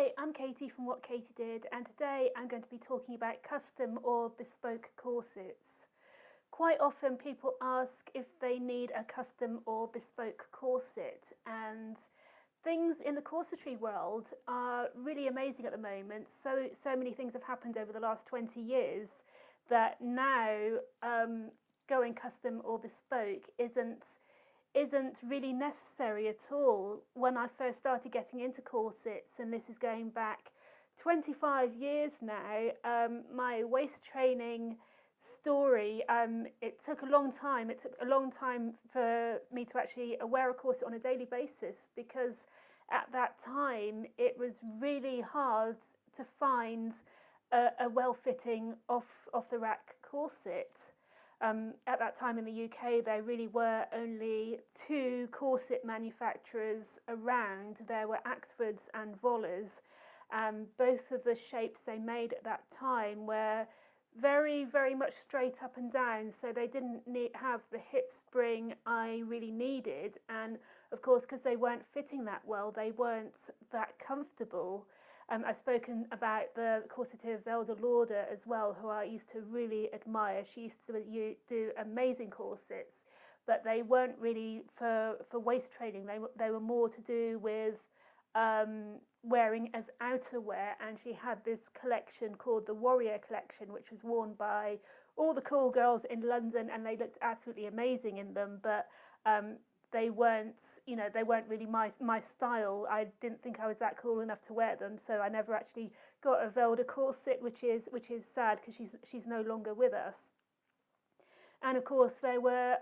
Hi, I'm Katie from What Katie Did, and today I'm going to be talking about custom or bespoke corsets. Quite often people ask if they need a custom or bespoke corset, and things in the corsetry world are really amazing at the moment. So many things have happened over the last 20 years that now going custom or bespoke isn't really necessary at all. When I first started getting into corsets, and this is going back 25 years now, my waist training story, it took a long time. It took a long time for me to actually wear a corset on a daily basis, because at that time it was really hard to find a well-fitting off the rack corset. At that time in the UK, there really were only two corset manufacturers around. There were Axfords and Vollers. Both of the shapes they made at that time were very, very much straight up and down, so they didn't have the hip spring I really needed. And of course, because they weren't fitting that well, they weren't that comfortable. I've spoken about the corseteer Velda Lauder as well, who I used to really admire. She used to do amazing corsets, but they weren't really for waist training. They were more to do with wearing as outerwear, and she had this collection called the Warrior Collection, which was worn by all the cool girls in London, and they looked absolutely amazing in them, but they weren't really my style. I didn't think I was that cool enough to wear them, so I never actually got a Velda corset, which is sad because she's no longer with us. And of course, there were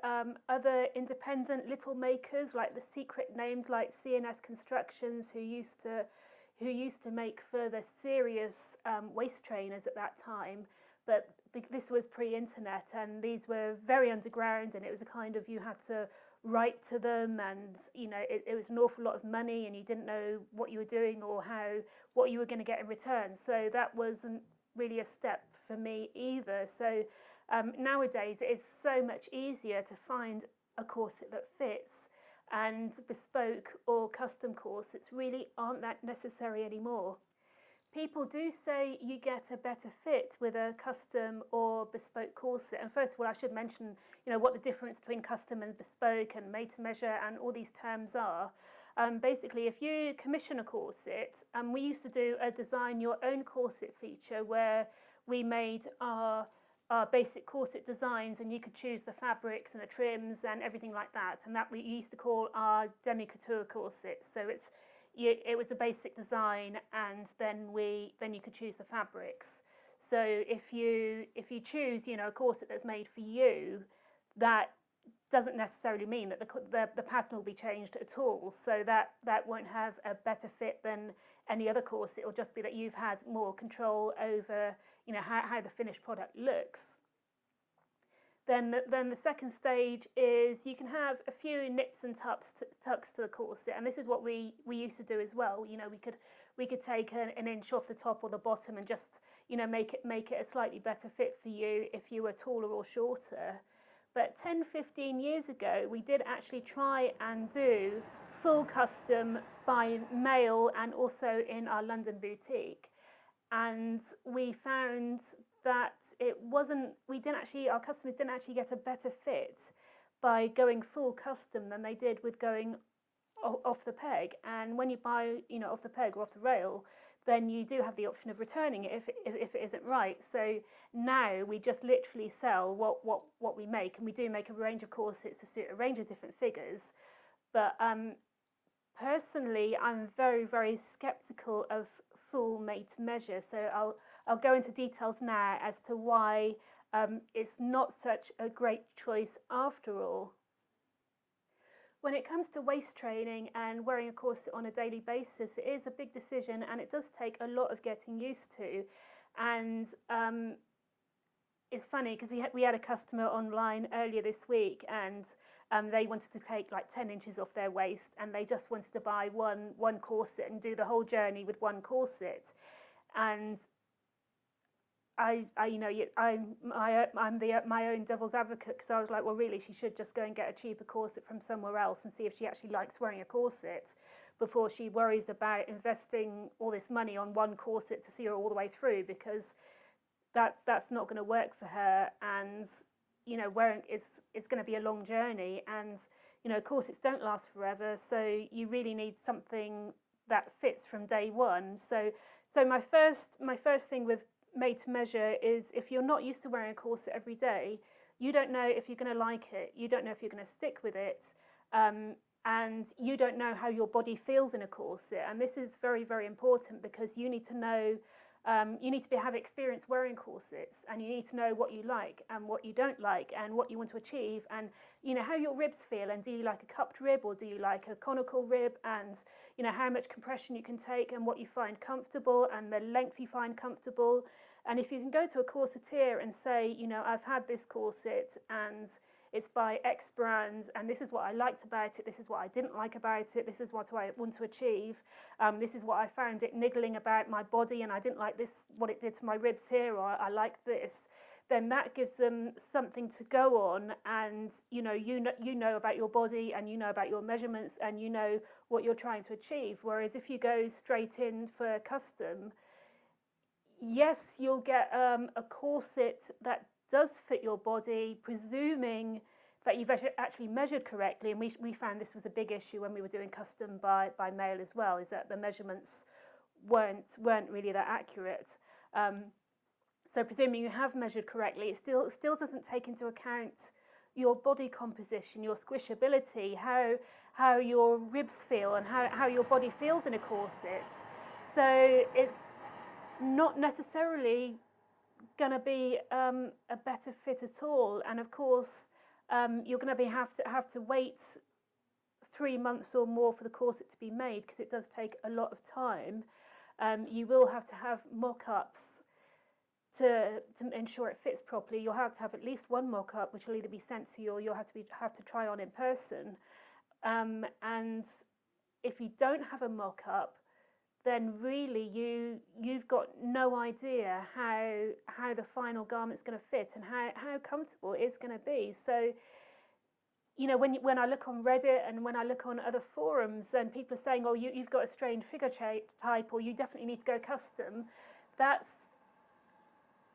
other independent little makers, like the secret names like C&S Constructions, who used to make further serious waist trainers at that time. But this was pre-internet, and these were very underground, and it was a kind of, you had to write to them, and it was an awful lot of money, and you didn't know what you were doing or what you were going to get in return. So that wasn't really a step for me either. So nowadays it's so much easier to find a corset that fits, and bespoke or custom corsets really aren't that necessary anymore. People do say you get a better fit with a custom or bespoke corset. And first of all, I should mention, what the difference between custom and bespoke and made to measure and all these terms are. Basically, if you commission a corset, we used to do a design your own corset feature where we made our basic corset designs, and you could choose the fabrics and the trims and everything like that. And that we used to call our demi-couture corsets. So it was a basic design, and then you could choose the fabrics. So if you choose a corset that's made for you, that doesn't necessarily mean that the pattern will be changed at all. So that won't have a better fit than any other corset. It'll just be that you've had more control over how the finished product looks. Then the second stage is you can have a few nips and tucks to the corset, and this is what we used to do as well. We could take an inch off the top or the bottom and just make it a slightly better fit for you if you were taller or shorter. But 10-15 years ago, we did actually try and do full custom by mail and also in our London boutique, and we found that our customers didn't actually get a better fit by going full custom than they did with going off the peg. And when you buy off the peg or off the rail, then you do have the option of returning it if it isn't right. So now we just literally sell what we make, and we do make a range of corsets to suit a range of different figures. But personally, I'm very, very skeptical of full made to measure. So I'll go into details now as to why it's not such a great choice after all. When it comes to waist training and wearing a corset on a daily basis, it is a big decision, and it does take a lot of getting used to. And it's funny because we had a customer online earlier this week, and they wanted to take like 10 inches off their waist, and they just wanted to buy one corset and do the whole journey with one corset. And I'm my own devil's advocate, because I was like, well, really, she should just go and get a cheaper corset from somewhere else and see if she actually likes wearing a corset. before she worries about investing all this money on one corset to see her all the way through, because that's not going to work for her. And wearing it's going to be a long journey, and corsets don't last forever, so you really need something that fits from day one. So my first thing with made to measure is, if you're not used to wearing a corset every day, you don't know if you're going to like it, you don't know if you're going to stick with it, and you don't know how your body feels in a corset. And this is very, very important, because you need to know, you need to have experience wearing corsets, and you need to know what you like and what you don't like, and what you want to achieve, and how your ribs feel, and do you like a cupped rib or do you like a conical rib, and how much compression you can take, and what you find comfortable, and the length you find comfortable. And if you can go to a corsetier and say, I've had this corset and it's by X brand, and this is what I liked about it, this is what I didn't like about it, this is what I want to achieve, this is what I found it niggling about my body, and I didn't like this, what it did to my ribs here, or I liked this, then that gives them something to go on. And you know about your body, and you know about your measurements, and you know what you're trying to achieve. Whereas if you go straight in for custom, yes, you'll get a corset that does fit your body, presuming that you've actually measured correctly. And we found this was a big issue when we were doing custom by mail as well, is that the measurements weren't really that accurate. So presuming you have measured correctly, it still doesn't take into account your body composition, your squishability, how your ribs feel, and how your body feels in a corset. So it's not necessarily going to be a better fit at all. And of course, you're going to have to wait 3 months or more for the corset to be made, because it does take a lot of time. You will have to have mock-ups to ensure it fits properly. You'll have to have at least one mock-up, which will either be sent to you or you'll have to try on in person. And if you don't have a mock-up, then really you've got no idea how the final garment's going to fit, and how comfortable it's going to be. So when I look on Reddit, and when I look on other forums, and people are saying, oh, you've got a strained figure type, or you definitely need to go custom, that's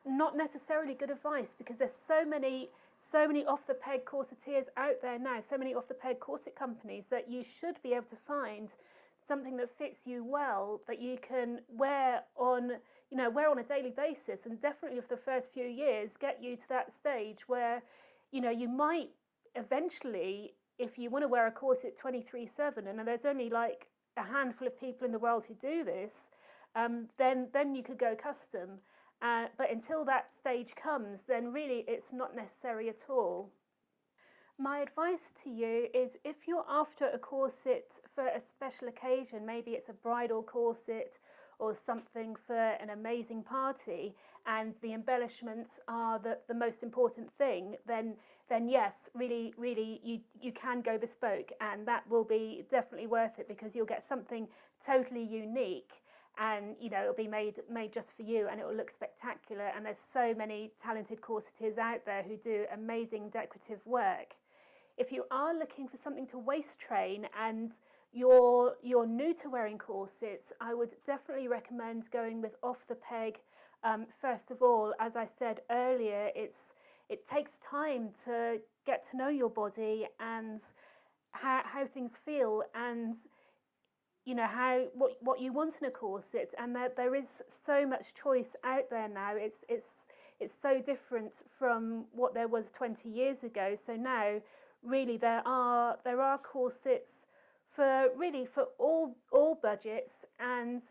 not necessarily good advice, because there's so many off the peg corsetiers out there now, so many off the peg corset companies, that you should be able to find something that fits you well, that you can wear on a daily basis, and definitely for the first few years get you to that stage where you might eventually, if you want to wear a corset 23/7, and there's only like a handful of people in the world who do this, then you could go custom. But until that stage comes, then really it's not necessary at all. My advice to you is, if you're after a corset for a special occasion, maybe it's a bridal corset or something for an amazing party, and the embellishments are the most important thing, then yes, really, really, you can go bespoke, and that will be definitely worth it, because you'll get something totally unique, and it'll be made just for you, and it will look spectacular. And there's so many talented corsetiers out there who do amazing decorative work. If you are looking for something to waist train, and you're new to wearing corsets, I would definitely recommend going with off the peg. First of all, as I said earlier, it takes time to get to know your body, and how things feel, and what you want in a corset. And there is so much choice out there now. It's so different from what there was 20 years ago. So now really there are corsets for all budgets, and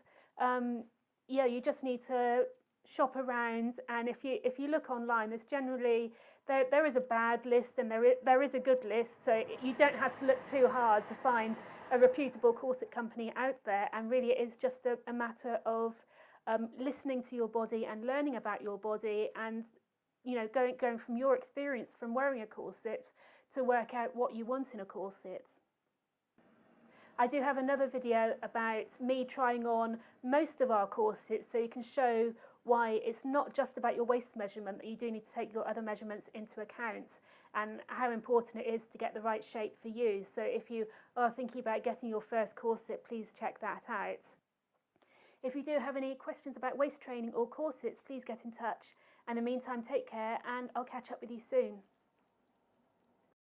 you just need to shop around. And if you look online, there's generally there is a bad list, and there is a good list, so you don't have to look too hard to find a reputable corset company out there. And really it is just a matter of listening to your body and learning about your body, and going from your experience from wearing a corset to work out what you want in a corset. I do have another video about me trying on most of our corsets, so you can show why it's not just about your waist measurement, that you do need to take your other measurements into account, and how important it is to get the right shape for you. So if you are thinking about getting your first corset, please check that out. If you do have any questions about waist training or corsets, please get in touch. And in the meantime, take care, and I'll catch up with you soon.